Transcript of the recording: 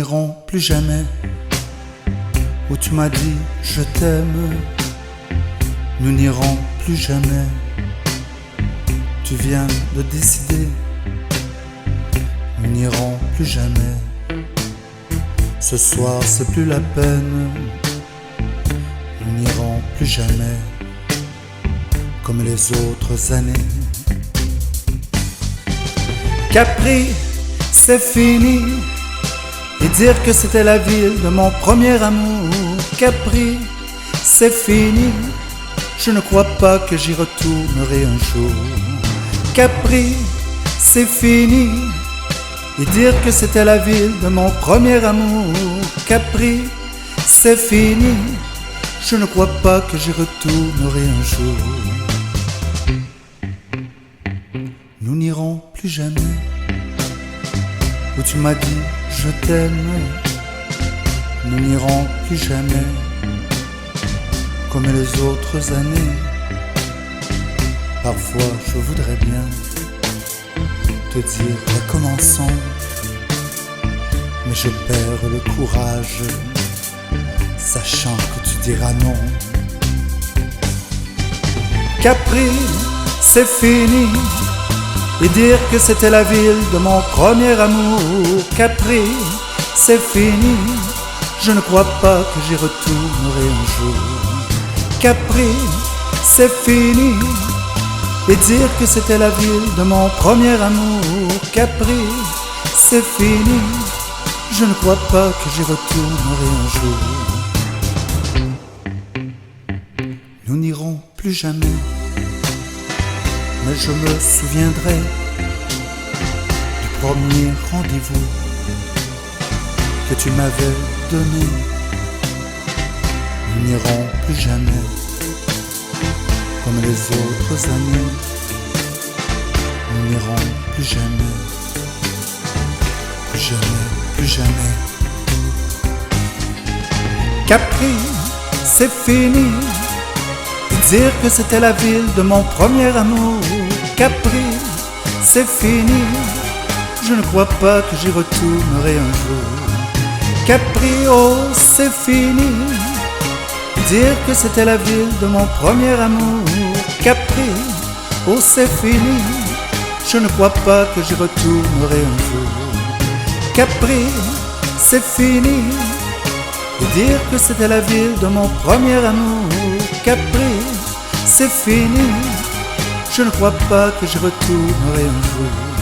n'irons plus jamais où tu m'as dit je t'aime. Nous n'irons plus jamais. Tu viens de décider. Nous n'irons plus jamais. Ce soir c'est plus la peine. Nous n'irons plus jamais comme les autres années. Capri, c'est fini. Et dire que c'était la ville de mon premier amour. Capri, c'est fini. Je ne crois pas que j'y retournerai un jour. Capri, c'est fini. Et dire que c'était la ville de mon premier amour. Capri, c'est fini. Je ne crois pas que j'y retournerai un jour. Nous n'irons plus jamais où tu m'as dit je t'aime. Nous n'irons plus jamais comme les autres années. Parfois je voudrais bien te dire recommençons, mais je perds le courage, sachant que tu diras non. Capri, c'est fini. Et dire que c'était la ville de mon premier amour. Capri, c'est fini. Je ne crois pas que j'y retournerai un jour. Capri, c'est fini. Et dire que c'était la ville de mon premier amour. Capri, c'est fini. Je ne crois pas que j'y retournerai un jour. Nous n'irons plus jamais. Mais je me souviendrai du premier rendez-vous que tu m'avais donné. Nous n'irons plus jamais comme les autres années. Nous n'irons plus jamais, plus jamais, plus jamais. Capri, c'est fini. Dire que c'était la ville de mon premier amour. Capri, c'est fini. Je ne crois pas que j'y retournerai un jour. Capri, oh, c'est fini. Dire que c'était la ville de mon premier amour. Capri, oh, c'est fini. Je ne crois pas que j'y retournerai un jour. Capri, c'est fini. Dire que c'était la ville de mon premier amour. Capri, c'est fini. Je ne crois pas que je retournerai un jour.